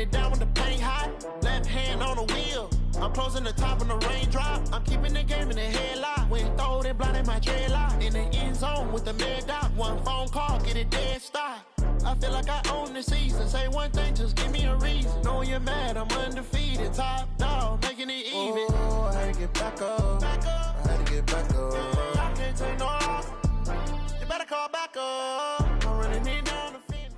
it down when the paint hot. Left hand on the wheel. I'm closing the top on the raindrop. I'm keeping the game in the headlock. When throwed and blinded my dreadlock. In the end zone with the mad dot. One phone call, get it dead stop. I feel like I own the season. Say one thing, just give me a reason. Knowing you're mad, I'm undefeated. Top dog, making it even. Oh, I had to get back up. I had to get back up. I can't take no loss. You better call back up. I'm running it down the finish.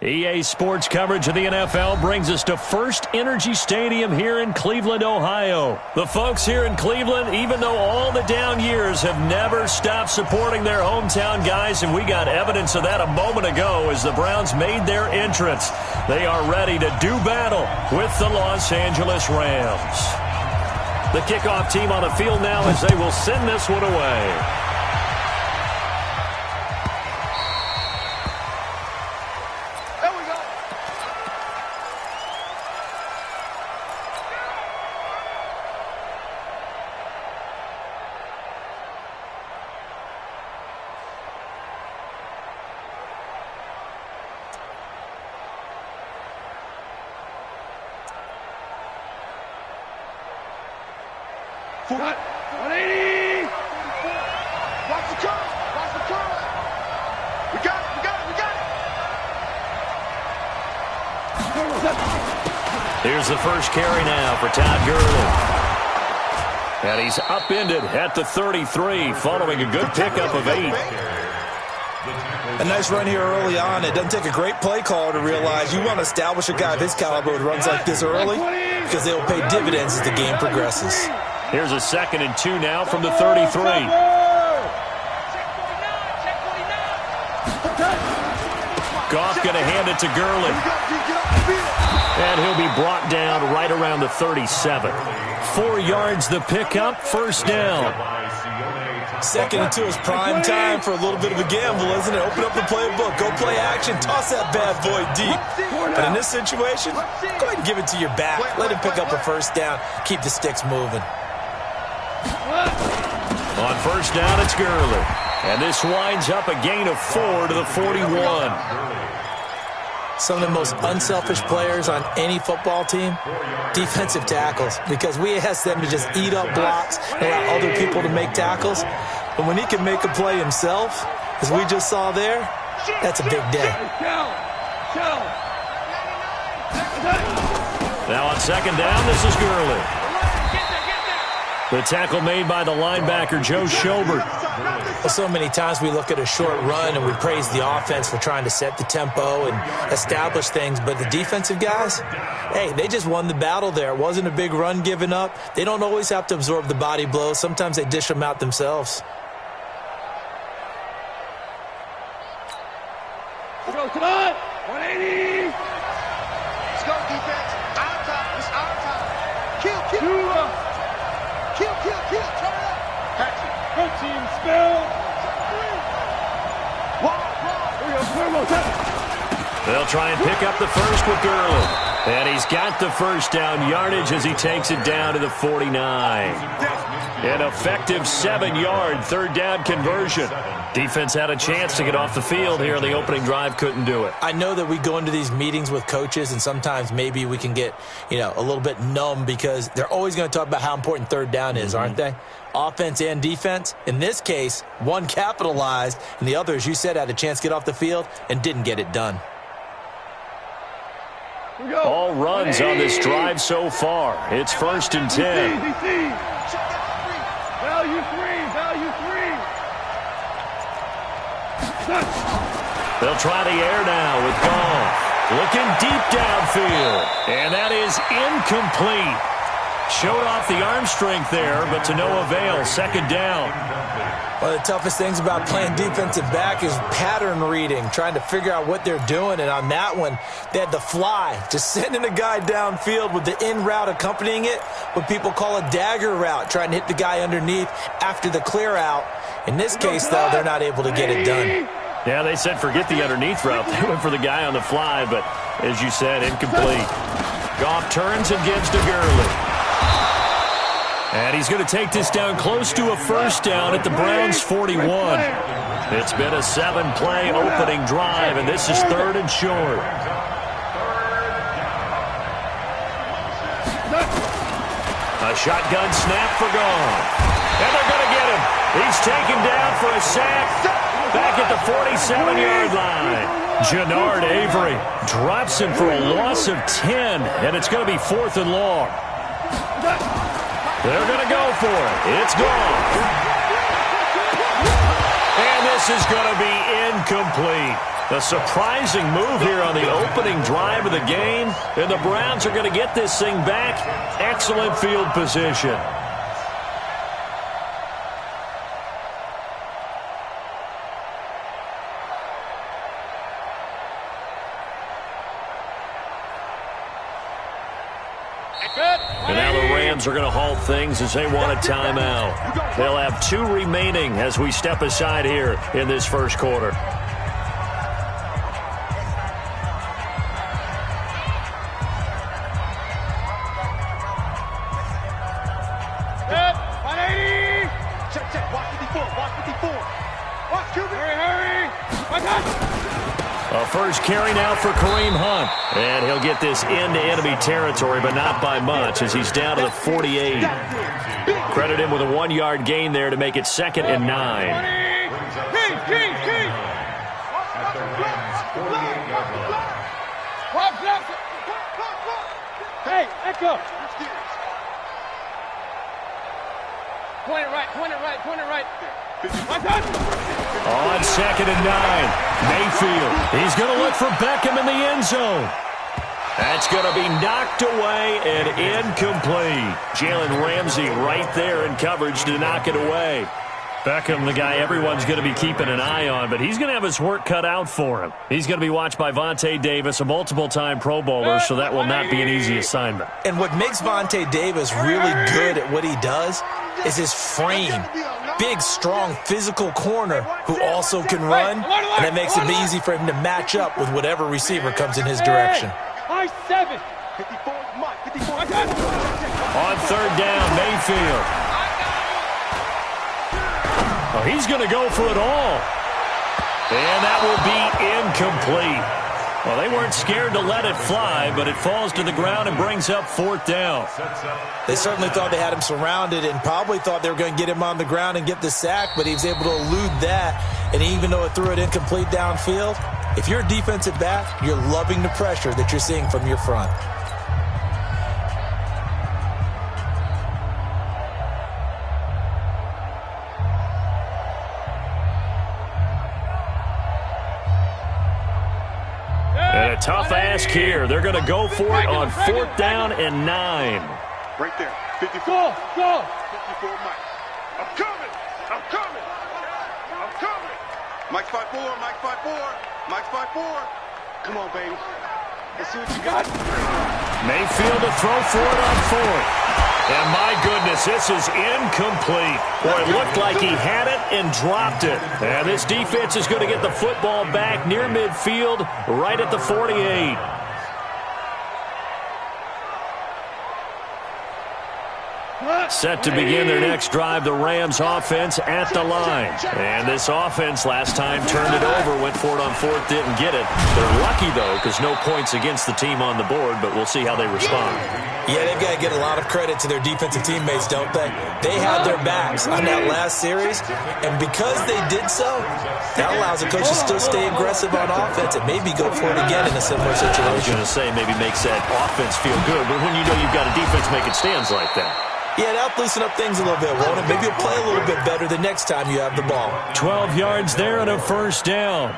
EA Sports coverage of the NFL brings us to First Energy Stadium here in Cleveland, Ohio. The folks here in Cleveland, even though all the down years, have never stopped supporting their hometown guys, and we got evidence of that a moment ago as the Browns made their entrance. They are ready to do battle with the Los Angeles Rams. The kickoff team on the field now as they will send this one away. What? 180! Watch the curve! Watch the curve! We got it! We got it! We got it! Here's the first carry now for Todd Gurley. And he's upended at the 33 following a good pickup of 8. A nice run here early on. It doesn't take a great play caller to realize you want to establish a guy of his caliber with runs like this early because they will pay dividends as the game progresses. Here's a 2nd and 2 now from the 33. Goff going to hand it to Gurley. And he'll be brought down right around the 37. 4 yards the pickup, first down. 2nd and 2 is prime time for a little bit of a gamble, isn't it? Open up the playbook, go play action, toss that bad boy deep. But in this situation, go ahead and give it to your back. Let him pick up a first down, keep the sticks moving. On first down, it's Gurley. And this winds up a gain of 4 to the 41. Some of the most unselfish players on any football team, defensive tackles, because we ask them to just eat up blocks and allow other people to make tackles. But when he can make a play himself, as we just saw there, that's a big day. Now on second down, this is Gurley. The tackle made by the linebacker, Joe Schobert. Well, so many times we look at a short run and we praise the offense for trying to set the tempo and establish things. But the defensive guys, hey, they just won the battle there. It wasn't a big run given up. They don't always have to absorb the body blows. Sometimes they dish them out themselves. Come on! 180! Let's go, defense. Our time. It's our time. Kill. Kill. Turn it up. Patrick. Go team. Spell. They'll try and pick up the first with Gurley. And he's got the first down yardage as he takes it down to the 49. An effective 7-yard third down conversion. Defense had a chance to get off the field here on the opening drive, couldn't do it. I know that we go into these meetings with coaches and sometimes maybe we can get, a little bit numb because they're always going to talk about how important third down is, aren't they? Offense and defense. In this case, one capitalized and the other, as you said, had a chance to get off the field and didn't get it done. All runs on this drive so far. It's 1st and 10. Value three. They'll try the air now with Goff. Looking deep downfield. And that is incomplete. Showed off the arm strength there, but to no avail. 2nd down. One of the toughest things about playing defensive back is pattern reading, trying to figure out what they're doing. And on that one, they had the fly, just sending a guy downfield with the in route accompanying it, what people call a dagger route, trying to hit the guy underneath after the clear out. In this case, though, they're not able to get it done. Yeah, they said forget the underneath route. They went for the guy on the fly, but as you said, incomplete. Goff turns and gives to Gurley. And he's going to take this down close to a first down at the Browns' 41. It's been a 7-play opening drive, and this is 3rd and short. A shotgun snap for gone. And they're going to get him. He's taken down for a sack back at the 47-yard line. Jannard Avery drops him for a loss of 10, and it's going to be 4th and long. They're going to go for it. It's gone. And this is going to be incomplete. A surprising move here on the opening drive of the game, and the Browns are going to get this thing back. Excellent field position. And now the Rams are going to halt things as they want a timeout. They'll have 2 remaining as we step aside here in this first quarter. A first carry now for Kareem Hunt. And he'll get this into enemy territory, but not by much as he's down to the 48. Credit him with a 1-yard gain there to make it 2nd and 9. Hey, echo. Point it right, point it right, point it right. On 2nd and 9, Mayfield. He's going to look for Beckham in the end zone. That's going to be knocked away and incomplete. Jalen Ramsey right there in coverage to knock it away. Beckham, the guy everyone's going to be keeping an eye on, but he's going to have his work cut out for him. He's going to be watched by Vontae Davis, a multiple-time Pro Bowler, so that will not be an easy assignment. And what makes Vontae Davis really good at what he does is his frame. Big, strong, physical corner who also can run, and that makes it easy for him to match up with whatever receiver comes in his direction. On 3rd down, Mayfield. Oh, he's going to go for it all. And that will be incomplete. Well, they weren't scared to let it fly, but it falls to the ground and brings up 4th down. They certainly thought they had him surrounded and probably thought they were going to get him on the ground and get the sack, but he was able to elude that. And even though it threw it incomplete downfield, if you're a defensive back, you're loving the pressure that you're seeing from your front. And a tough ask here. They're going to go for it on 4th down and 9. Right there. 54. Go. 54, Mike. I'm coming. I'm coming. I'm coming. Mike 5-4. Mike 5-4. Mike 5-4. Come on, baby. Let's see what you got. Mayfield to throw for it on 4th. And my goodness, this is incomplete. Boy, it looked like he had it and dropped it. And this defense is going to get the football back near midfield, right at the 48. Set to begin their next drive, the Rams offense at the line. And this offense last time turned it over, went for it on 4th, didn't get it. They're lucky, though, because no points against the team on the board, but we'll see how they respond. Yeah, they've got to get a lot of credit to their defensive teammates, don't they? They had their backs on that last series, and because they did so, that allows the coach to still stay aggressive on offense and maybe go for it again in a similar situation. I was going to say maybe makes that offense feel good, but when you know you've got a defense making stands like that. Yeah, that'll loosen up things a little bit, won't it? Maybe you'll play a little bit better the next time you have the ball. 12 yards there and a 1st down.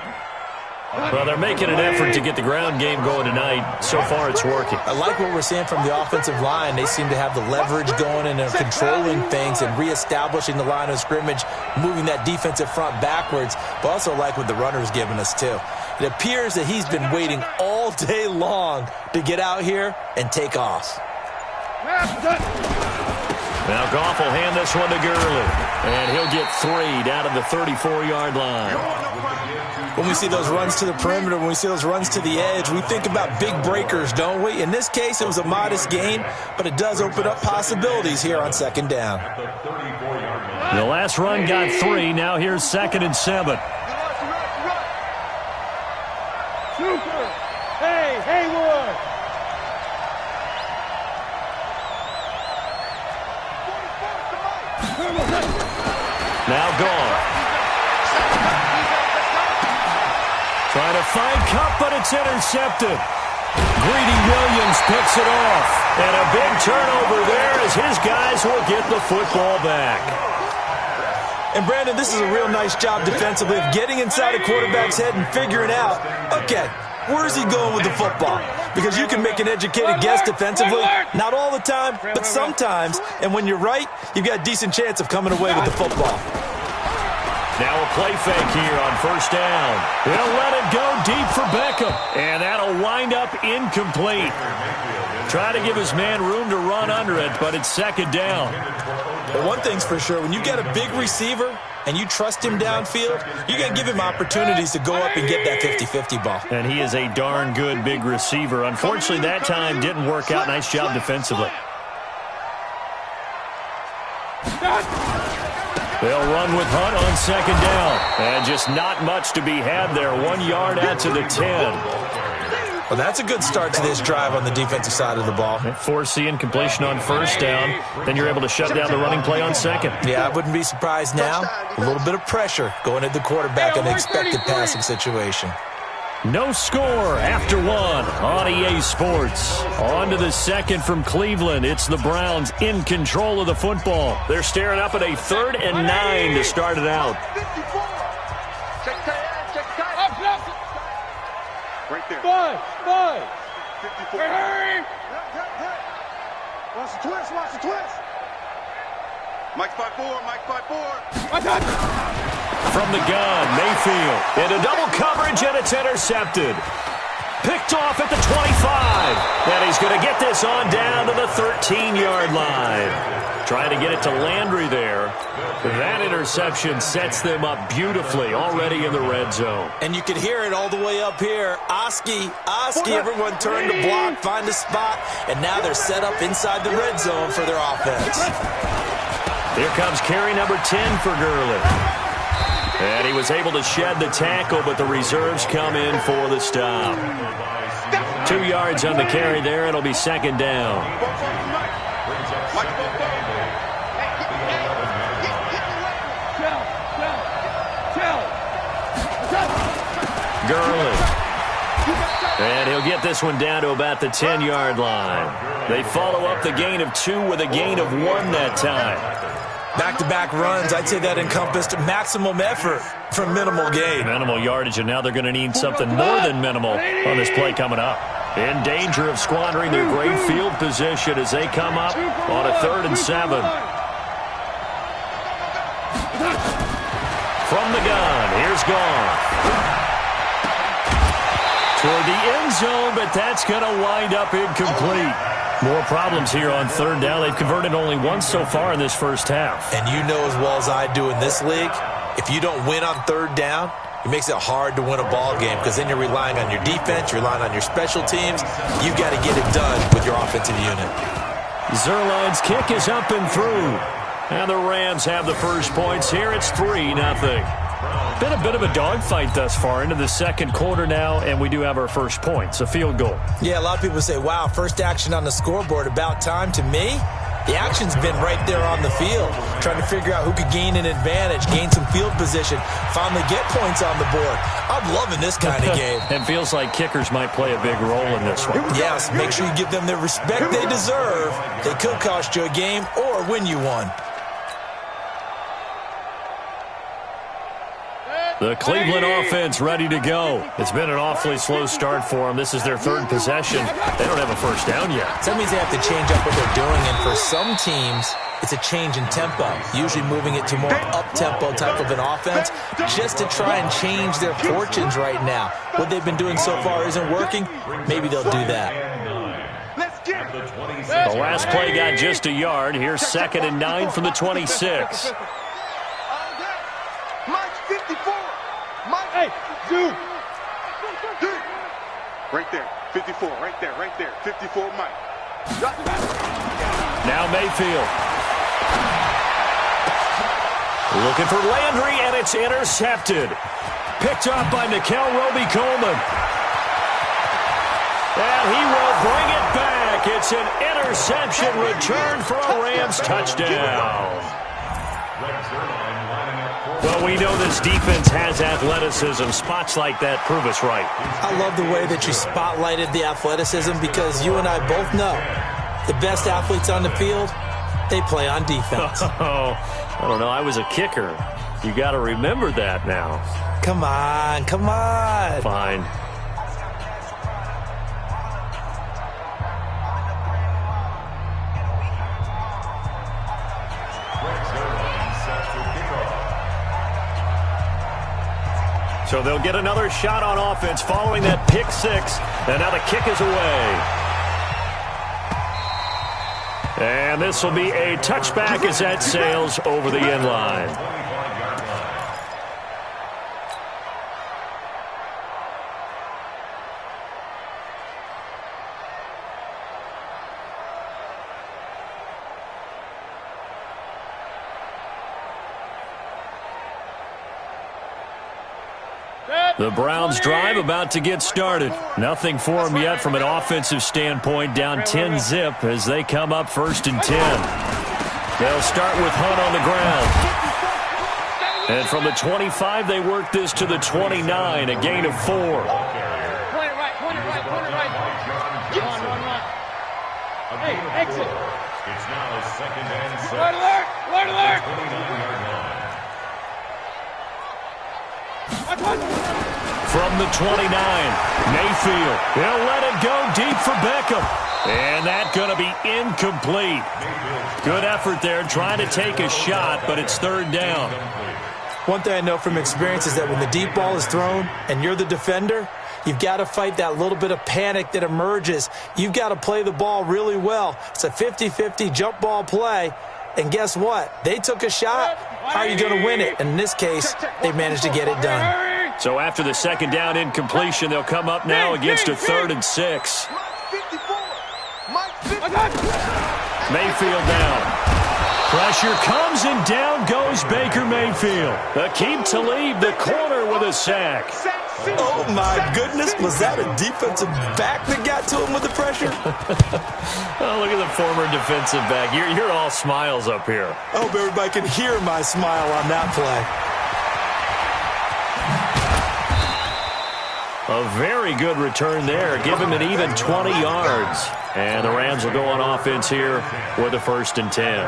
Well, they're making an effort to get the ground game going tonight. So far, it's working. I like what we're seeing from the offensive line. They seem to have the leverage going and they're controlling things and reestablishing the line of scrimmage, moving that defensive front backwards, but also like what the runner's giving us, too. It appears that he's been waiting all day long to get out here and take off. Now Goff will hand this one to Gurley, and he'll get 3 down to the 34-yard line. When we see those runs to the perimeter, when we see those runs to the edge, we think about big breakers, don't we? In this case, it was a modest gain, but it does open up possibilities here on 2nd down. The last run got 3. Now here's 2nd and 7. Super. Hey, Haywood. Now gone. Trying to find Cup, but it's intercepted. Greedy Williams picks it off. And a big turnover there as his guys will get the football back. And, Brandon, this is a real nice job defensively of getting inside a quarterback's head and figuring out, okay, where's he going with the football? Because you can make an educated guess defensively, not all the time, but sometimes. And when you're right, you've got a decent chance of coming away with the football. Now a play fake here on 1st down. He'll let it go deep for Beckham. And that'll wind up incomplete. Try to give his man room to run under it, but it's 2nd down. But one thing's for sure, when you got a big receiver and you trust him downfield, you're going to give him opportunities to go up and get that 50-50 ball. And he is a darn good big receiver. Unfortunately, that time didn't work out. Nice job defensively. They'll run with Hunt on 2nd down. And just not much to be had there. 1 yard out to the 10. Well, that's a good start to this drive on the defensive side of the ball. Force the incompletion on 1st down. Then you're able to shut down the running play on 2nd. Yeah, I wouldn't be surprised now. A little bit of pressure going at the quarterback in an expected passing situation. No score after 1 on EA Sports. On to the 2nd from Cleveland. It's the Browns in control of the football. They're staring up at a 3rd and 9 to start it out. Right there. Five. 54. Hurry. Watch the twist. Mike 5-4. From the gun, Mayfield into double coverage, and it's intercepted. Picked off at the 25. And he's going to get this on down to the 13-yard line. Trying to get it to Landry there. That interception sets them up beautifully already in the red zone. And you can hear it all the way up here. Oski, everyone turned to block, find a spot, and now they're set up inside the red zone for their offense. Here comes carry number 10 for Gurley. And he was able to shed the tackle, but the reserves come in for the stop. 2 yards on the carry there. It'll be 2nd down. Gurley. And he'll get this one down to about the 10-yard line. They follow up the gain of 2 with a gain of 1 that time. Back-to-back runs, I'd say that encompassed maximum effort for minimal gain. Minimal yardage, and now they're going to need something more than minimal on this play coming up. In danger of squandering their great field position as they come up on a 3rd and 7. From the gun, here's Goff. Toward the end zone, but that's going to wind up incomplete. More problems here on 3rd down. They've converted only once so far in this first half. And you know as well as I do in this league, if you don't win on 3rd down, it makes it hard to win a ball game because then you're relying on your defense, you're relying on your special teams. You've got to get it done with your offensive unit. Zerline's kick is up and through. And the Rams have the first points here. It's 3-0. Been a bit of a dogfight thus far into the 2nd quarter now, and we do have our first points, a field goal. Yeah, a lot of people say, wow, first action on the scoreboard, about time. To me, the action's been right there on the field, trying to figure out who could gain an advantage, gain some field position, finally get points on the board. I'm loving this kind of game. It feels like kickers might play a big role in this one. Yes, make sure you give them the respect they deserve. They could cost you a game or win you one. The Cleveland offense ready to go. It's been an awfully slow start for them. This is their 3rd possession. They don't have a first down yet. So that means they have to change up what they're doing, and for some teams, it's a change in tempo, usually moving it to more up-tempo type of an offense just to try and change their fortunes right now. What they've been doing so far isn't working. Maybe they'll do that. The last play got just a yard. Here's 2nd and 9 from the 26. Hey, dude. Right there. 54. Right there. 54, Mike. Now Mayfield. Looking for Landry, and it's intercepted. Picked up by Nikel Roby-Coleman. And he will bring it back. It's an interception return for a Rams touchdown. Well, we know this defense has athleticism. Spots like that prove us right. I love the way that you spotlighted the athleticism because you and I both know the best athletes on the field, they play on defense. Oh, I don't know. I was a kicker. You got to remember that now. Come on, come on. Fine. So they'll get another shot on offense following that pick six. And now the kick is away. And this will be a touchback as that sails over the end line. The Browns drive about to get started. Nothing for them yet from an offensive standpoint. Down 10-zip as they come up 1st and 10. They'll start with Hunt on the ground. And from the 25, they work this to the 29, a gain of 4. Point it right, point it right, point it right. Run. Hey, exit. It's now 2nd and 6. Alert, alert, alert. 29-yard line. From the 29, Mayfield. He'll let it go deep for Beckham. And that's going to be incomplete. Good effort there trying to take a shot, but it's 3rd down. One thing I know from experience is that when the deep ball is thrown and you're the defender, you've got to fight that little bit of panic that emerges. You've got to play the ball really well. It's a 50-50 jump ball play. And guess what? They took a shot. How are you going to win it? And in this case, they managed to get it done. So after the 2nd down incompletion, they'll come up now against a 3rd and 6. Mayfield down. Pressure comes and down goes Baker Mayfield. Akeem Talib, the corner, with a sack. Oh, my goodness. Was that a defensive back that got to him with the pressure? Oh, look at the former defensive back. You're all smiles up here. I hope everybody can hear my smile on that play. A very good return there. Give him an even 20 yards. And the Rams will go on offense here with a 1st and 10.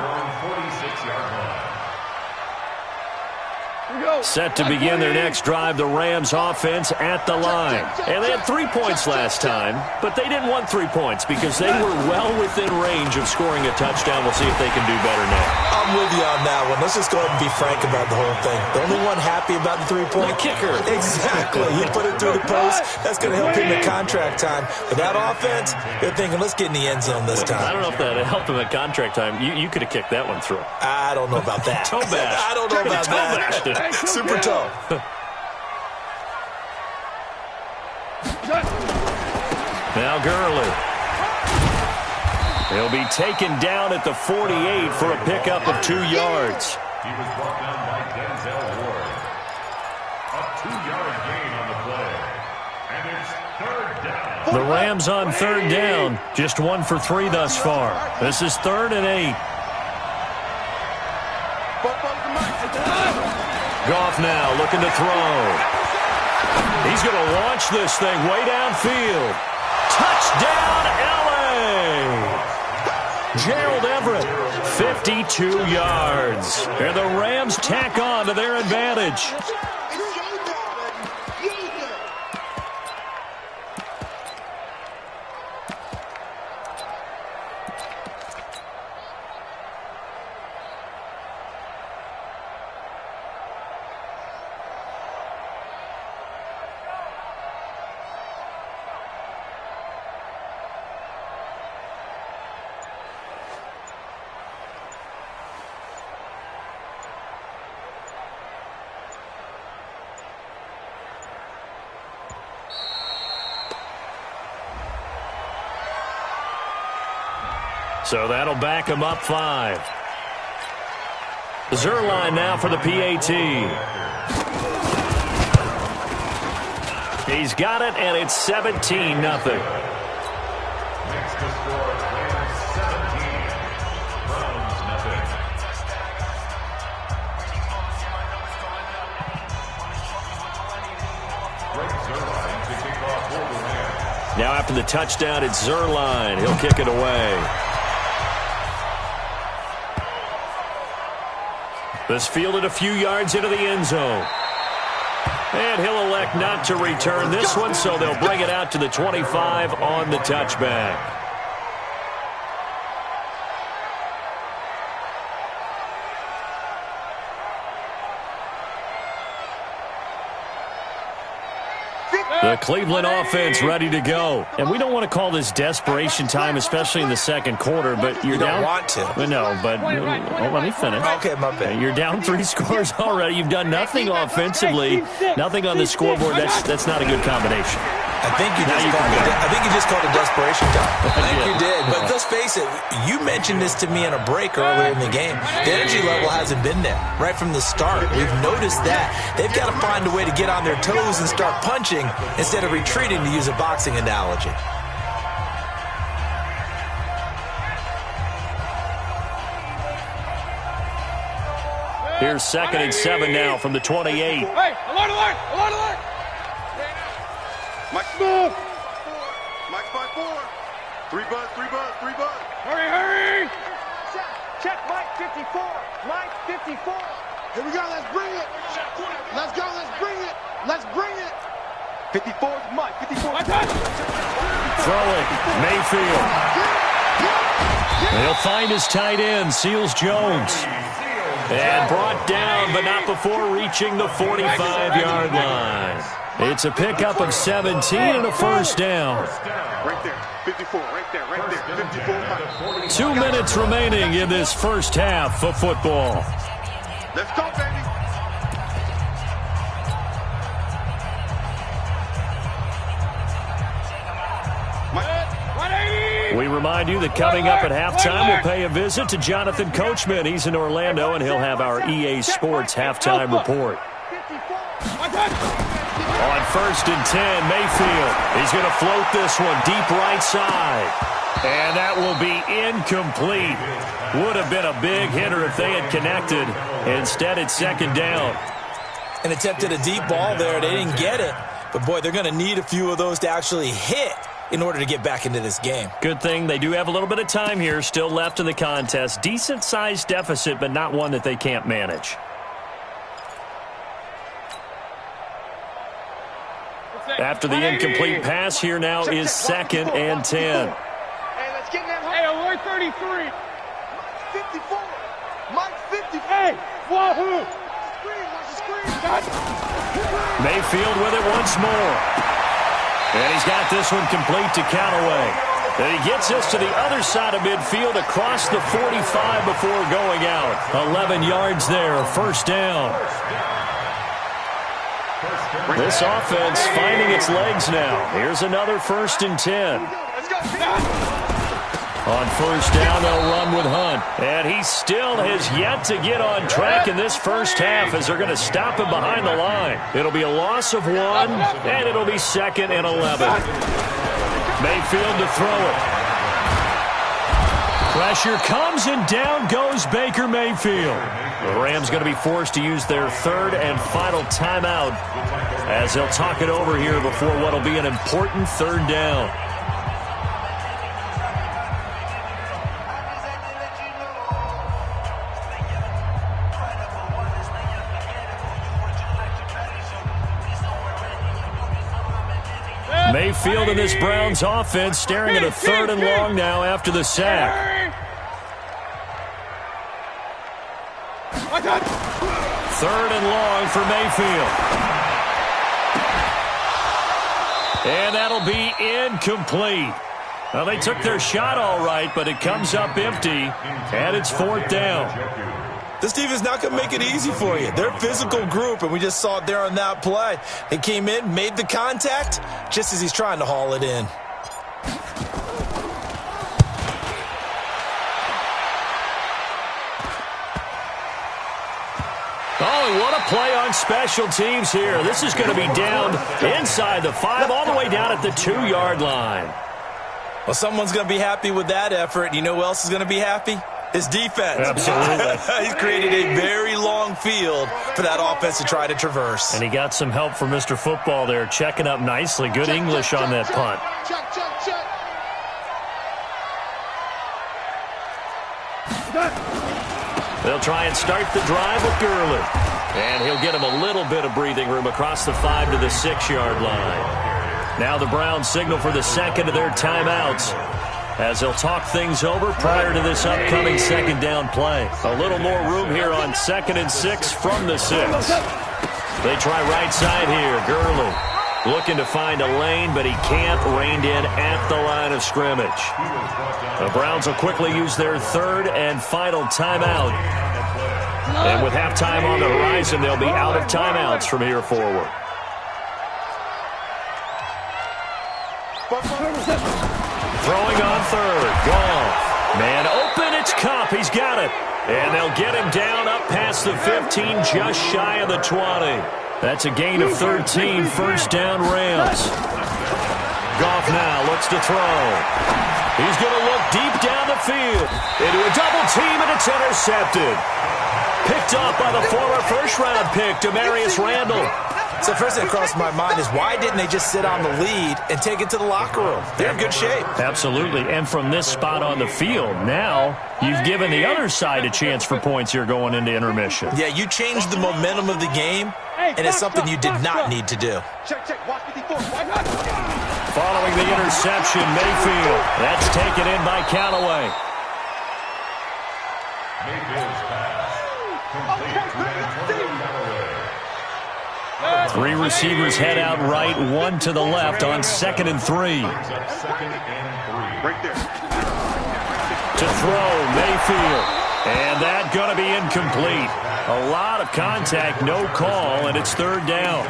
Set to begin their next drive, the Rams offense at the line. And they had 3 points last time, but they didn't want 3 points because they were well within range of scoring a touchdown. We'll see if they can do better now. I'm with you on that one. Let's just go ahead and be frank about the whole thing. The only one happy about the 3-point? The kicker. Exactly. He put it through the post. That's going to help him at contract time. But that offense, they're thinking, let's get in the end zone this time. I don't know if that helped him at contract time. You could have kicked that one through. I don't know about that. Toe bash. I don't know about that. Super toe. Now Gurley. He'll be taken down at the 48 for a pickup of 2 yards. He was brought down by Denzel Ward. A 2-yard gain on the play. And it's 3rd down. The Rams on 3rd down. Just 1 for 3 thus far. This is 3rd and 8. Goff now looking to throw. He's going to launch this thing way downfield. Touchdown, L.A. Gerald Everett, 52 yards. And the Rams tack on to their advantage. So that'll back him up 5. Zerline now for the PAT. He's got it, and it's 17-0. Next to score, Rams 17, Browns nothing. Greg Zerline to kick off for the Rams. Now after the touchdown, it's Zerline. He'll kick it away. This fielded a few yards into the end zone. And he'll elect not to return this one, so they'll bring it out to the 25 on the touchback. The Cleveland offense ready to go. And we don't want to call this desperation time, especially in the second quarter, but you're down. You don't want to. No, but let me finish. Okay, my bad. You're down 3 scores already. You've done nothing offensively, nothing on the scoreboard. That's not a good combination. I think you just called it desperation time. I think you did. But let's face it, you mentioned this to me in a break earlier in the game. The energy level hasn't been there right from the start. We've noticed that. They've got to find a way to get on their toes and start punching instead of retreating, to use a boxing analogy. Here's 2nd and 7 now from the 28. Hey, alert, alert, alert, alert. Mike Smith. Mike 5-4. 3 buzz, 3 buzz, 3 buzz. Hurry, hurry. Check Mike 54. Mike 54. Here we go, let's bring it. Let's go, let's bring it. Let's bring it. 54 is Mike. 54. Throw it. Mayfield. He'll find his tight end, Seals Jones. And brought down, but not before reaching the 45-yard line. It's a pickup of 17 and a first down. Right there, 54, right there, right there, 54. 2 minutes remaining in this first half of football. Let's go, baby. We remind you that coming up at halftime, we'll pay a visit to Jonathan Coachman. He's in Orlando, and he'll have our EA Sports halftime report. On 1st and 10, Mayfield. He's going to float this one deep right side. And that will be incomplete. Would have been a big hitter if they had connected. Instead, it's 2nd down. And attempted a deep ball there. They didn't get it. But, boy, they're going to need a few of those to actually hit in order to get back into this game. Good thing they do have a little bit of time here still left in the contest. Decent-sized deficit, but not one that they can't manage. After the incomplete pass, here now is 2nd and 10. Hey, let's get in that. Hey, alert 33. Mike 54. Mike 54. Hey, wahoo. Watch the screen. Mayfield with it once more. And he's got this one complete to Callaway. And he gets us to the other side of midfield across the 45 before going out. 11 yards there, first down. This offense finding its legs now. Here's another 1st and 10. Let's go. On 1st down, they'll run with Hunt. And he still has yet to get on track in this first half as they're going to stop him behind the line. It'll be a loss of 1, and it'll be 2nd and 11. Mayfield to throw it. Pressure comes, and down goes Baker Mayfield. The Rams going to be forced to use their 3rd and final timeout as they'll talk it over here before what will be an important 3rd down. Mayfield and this Browns offense staring at a 3rd and long now after the sack. 3rd and long for Mayfield. And that'll be incomplete. Well, they took their shot all right, but it comes up empty, and it's 4th down. This team is not going to make it easy for you. They're a physical group, and we just saw it there on that play. They came in, made the contact, just as he's trying to haul it in. and what a play on special teams here. This is going to be down inside the 5, all the way down at the 2-yard line. Well, someone's going to be happy with that effort. You know who else is going to be happy? His defense. Absolutely. He's created a very long field for that offense to try to traverse. And he got some help from Mr. Football there, checking up nicely. Good English on that punt. They'll try and start the drive with Gurley. And he'll get him a little bit of breathing room across the 5 to the 6-yard line. Now the Browns signal for the second of their timeouts, as they'll talk things over prior to this upcoming second down play. A little more room here on 2nd and 6 from the 6. They try right side here. Gurley looking to find a lane, but he can't. Reined in at the line of scrimmage. The Browns will quickly use their third and final timeout. And with halftime on the horizon, they'll be out of timeouts from here forward. Throwing on third. Goff. Man open. It's Kupp. He's got it. And they'll get him down up past the 15, just shy of the 20. That's a gain of 13. First down, Rams. Goff now looks to throw. He's going to look deep down the field. Into a double team, and it's intercepted. Picked up by the former first-round pick, Demarius Randall. So first thing that crossed my mind is, why didn't they just sit on the lead and take it to the locker room? They're in good shape. Absolutely. And from this spot on the field, now you've given the other side a chance for points here going into intermission. Yeah, you changed the momentum of the game, and it's something you did not need to do. Watch 54. Following the interception, Mayfield. That's taken in by Callaway. Mayfield's pass. Complete to Antonio Callaway. 3 receivers head out right, 1 to the left on 2nd and 3. Right there. To throw, Mayfield. And that going to be incomplete. A lot of contact, no call, and it's 3rd down.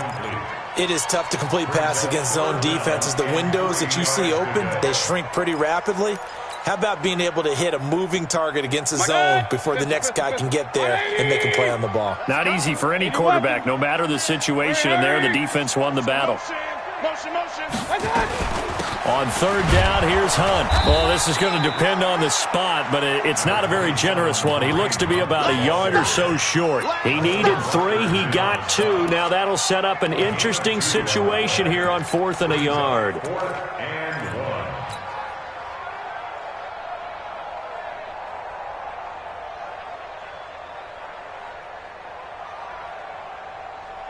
It is tough to complete pass against zone defenses. The windows that you see open, they shrink pretty rapidly. How about being able to hit a moving target against a zone before the next guy can get there and make a play on the ball? Not easy for any quarterback, no matter the situation, and there the defense won the battle. Motion. On 3rd down, here's Hunt. Well, this is going to depend on the spot, but it's not a very generous one. He looks to be about a yard or so short. He needed 3. He got 2. Now that'll set up an interesting situation here on 4th and a yard.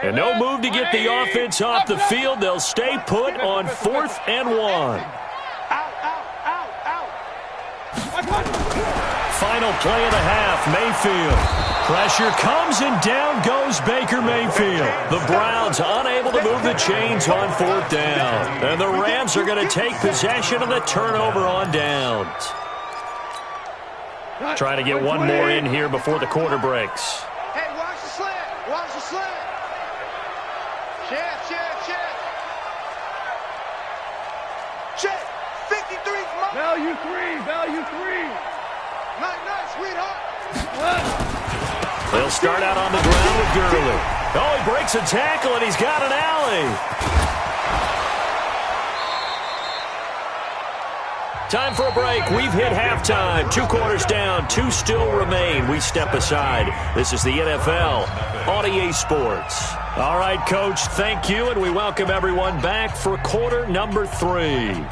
And no move to get the offense off the field. They'll stay put on 4th and 1. Out. Final play of the half, Mayfield. Pressure comes and down goes Baker Mayfield. The Browns unable to move the chains on 4th down. And the Rams are going to take possession of the turnover on downs. Trying to get one more in here before the quarter breaks. Hey, watch the slant. Watch the slant. Check. 53's mine. Value three. Nice, sweetheart. They'll start out on the ground with Gurley. Oh, he breaks a tackle, and he's got an alley. Time for a break. We've hit halftime. 2 quarters down. 2 still remain. We step aside. This is the NFL on EA Sports. All right, Coach, thank you, and we welcome everyone back for quarter number 3.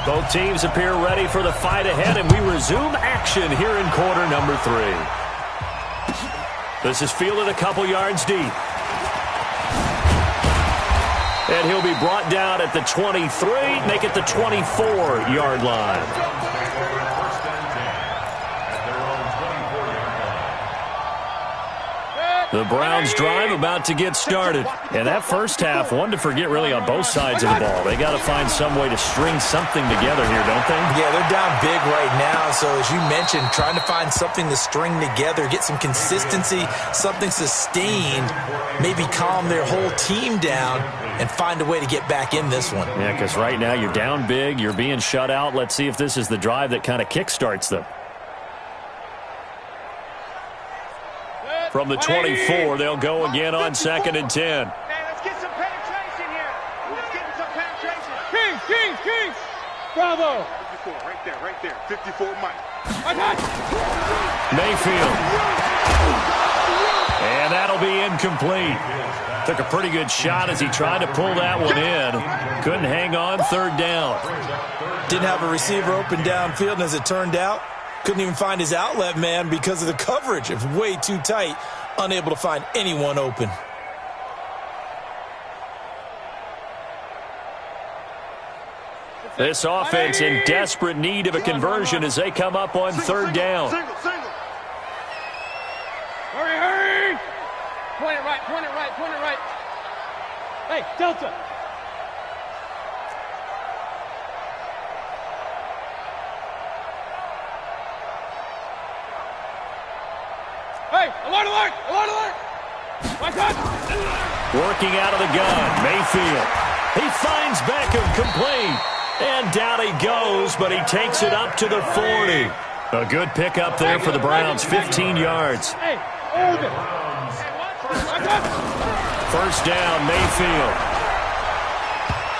Both teams appear ready for the fight ahead, and we resume action here in quarter number 3. This is fielded a couple yards deep. And he'll be brought down at the 23, make it the 24-yard line. First and 10 at their own 24-yard line. The Browns drive about to get started. And that first half, one to forget really on both sides of the ball. They got to find some way to string something together here, don't they? Yeah, they're down big right now. So as you mentioned, trying to find something to string together, get some consistency, something sustained, maybe calm their whole team down and find a way to get back in this one. Yeah, because right now you're down big, you're being shut out. Let's see if this is the drive that kind of kickstarts them. From the 24, they'll go again on 2nd and 10. Hey, let's get some penetration here. Let's get some penetration. Kings. Bravo. 54, right there. 54, Mike. Mayfield. And that'll be incomplete. Took a pretty good shot as he tried to pull that one in. Couldn't hang on, 3rd down. Didn't have a receiver open downfield, and as it turned out, couldn't even find his outlet man because of the coverage. It was way too tight, unable to find anyone open. This offense in desperate need of a conversion as they come up on 3rd down. Single. Hurry. Point it right. Hey, Delta. Hey, alert! Working out of the gun, Mayfield. He finds Beckham complete. And down he goes, but he takes it up to the 40. A good pickup there for the Browns, 15 yards. Hey, hold it. 1st down, Mayfield.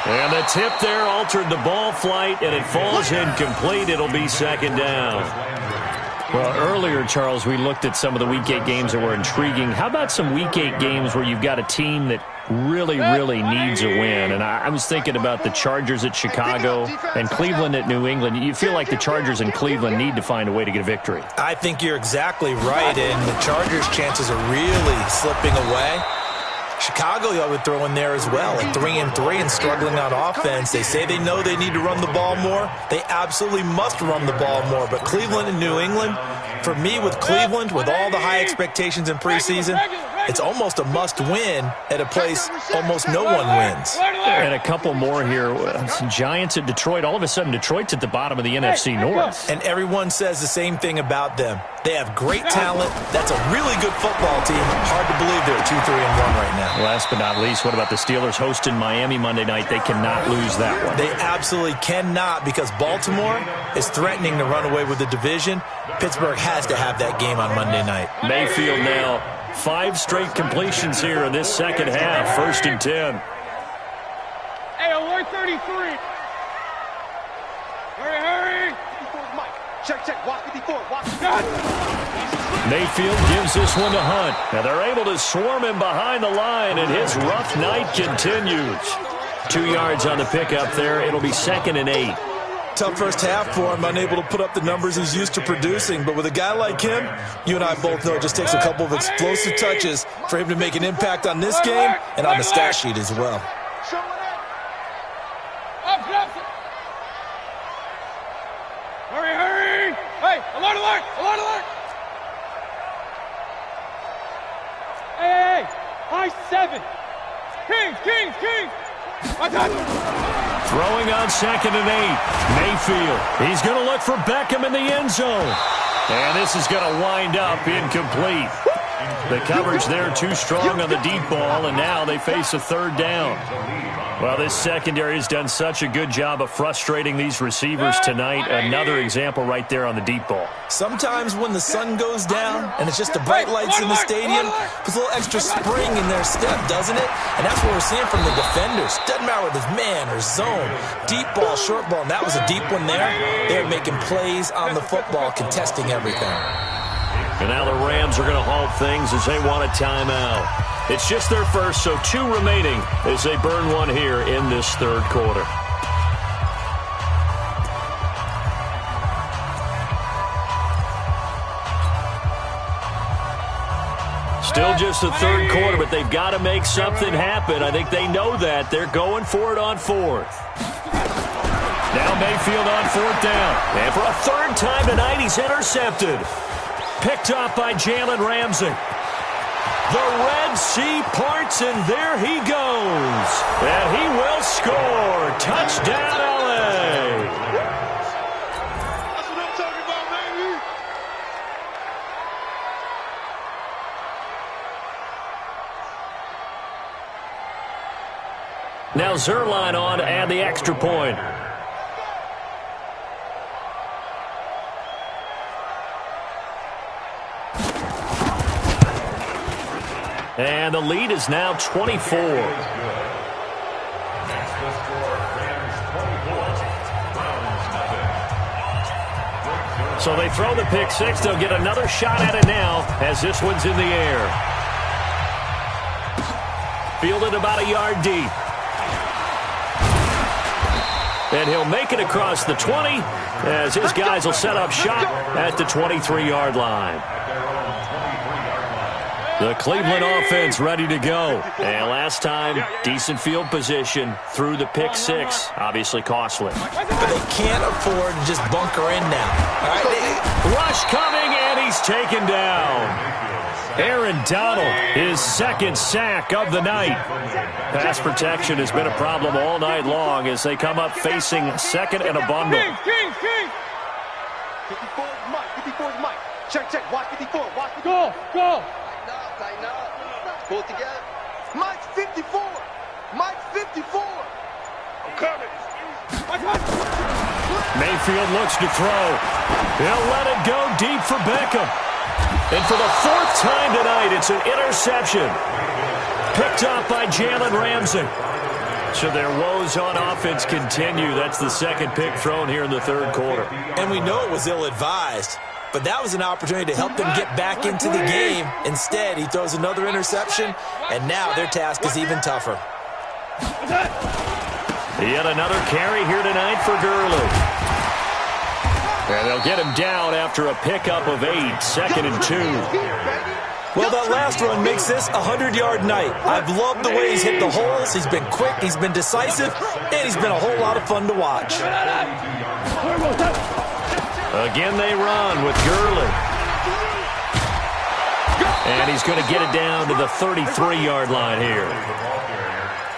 And the tip there altered the ball flight, and it falls incomplete. It'll be 2nd down. Well, earlier, Charles, we looked at some of the Week 8 games that were intriguing. How about some Week 8 games where you've got a team that really needs a win? And I was thinking about the Chargers at Chicago and Cleveland at New England. You feel like the Chargers and Cleveland need to find a way to get a victory. I think you're exactly right, and the Chargers' chances are really slipping away. Chicago, I would throw in there as well, at 3-3 and struggling on offense. They say they know they need to run the ball more. They absolutely must run the ball more. But Cleveland and New England, for me with Cleveland, with all the high expectations in preseason, it's almost a must-win at a place almost no one wins. And a couple more here. Giants at Detroit. All of a sudden, Detroit's at the bottom of the NFC North. And everyone says the same thing about them. They have great talent. That's a really good football team. Hard to believe they're 2-3-1 right now. Last but not least, what about the Steelers hosting Miami Monday night? They cannot lose that one. They absolutely cannot, because Baltimore is threatening to run away with the division. Pittsburgh has to have that game on Monday night. Mayfield now 5 straight completions here in this 2nd half. 1st and 10. Hey, alert 33. Hurry. 54's Mike. Check. Watch 54. Watch. Mayfield gives this one to Hunt. Now they're able to swarm him behind the line, and his rough night continues. 2 yards on the pickup there. It'll be 2nd and 8. Tough first half for him, unable to put up the numbers he's used to producing. But with a guy like him, you and I both know it just takes a couple of explosive touches for him to make an impact on this game and on the stat sheet as well. Hurry. Hey, alert. Hey, high 7. Kings. Throwing on 2nd and 8. Mayfield. He's going to look for Beckham in the end zone. And this is going to wind up incomplete. The coverage there too strong on the deep ball, and now they face a 3rd down. Well, this secondary has done such a good job of frustrating these receivers tonight. Another example right there on the deep ball. Sometimes when the sun goes down and it's just the bright lights in the stadium, puts a little extra spring in their step, doesn't it? And that's what we're seeing from the defenders. Doesn't matter whether it's man or zone, deep ball, short ball, and that was a deep one there. They're making plays on the football, contesting everything. And now the Rams are going to halt things as they want a timeout. It's just their first, so 2 remaining as they burn one here in this 3rd quarter. Still just the 3rd quarter, but they've got to make something happen. I think they know that. They're going for it on 4th. Now Mayfield on 4th down. And for a 3rd time tonight, he's intercepted. Picked off by Jalen Ramsey. The Red Sea parts, and there he goes. And he will score. Touchdown, LA. That's what I'm talking about, baby. Now Zerline on to add the extra point. And the lead is now 24. So they throw the pick six. They'll get another shot at it now as this one's in the air. Fielded about a yard deep. And he'll make it across the 20 as his guys will set up shop at the 23-yard line. The Cleveland offense ready to go. And last time, decent field position through the pick six. Obviously costly. But they can't afford to just bunker in now. All right, Rush coming, and he's taken down. Aaron Donald, his second sack of the night. Pass protection has been a problem all night long as they come up facing second and a bundle. King. 54 is Mike. 54 is Mike. Check. Watch 54. Watch 54. Go. Tighten up. Pull it together. Mike's 54. Mike's 54. I'm coming. Mayfield looks to throw. He'll let it go deep for Beckham. And for the fourth time tonight, it's an interception. Picked off by Jalen Ramsey. So their woes on offense continue. That's the second pick thrown here in the third quarter. and we know it was ill-advised. But that was an opportunity to help them get back into the game. Instead, he throws another interception, and now their task is even tougher. Yet another carry here tonight for Gurley. And they'll get him down after a pickup of 8, 2nd and 2. Well, that last run makes this a 100-yard night. I've loved the way he's hit the holes. He's been quick, he's been decisive, and he's been a whole lot of fun to watch. Again they run with Gurley. And he's going to get it down to the 33-yard line here.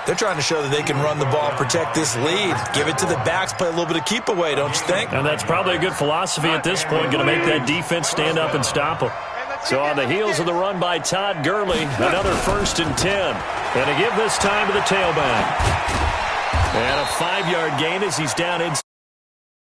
They're trying to show that they can run the ball, protect this lead, give it to the backs, play a little bit of keep away, don't you think? And that's probably a good philosophy at this point, going to make that defense stand up and stop them. So on the heels of the run by Todd Gurley, another 1st and 10. And to give this time to the tailback. And a 5-yard gain as he's down inside.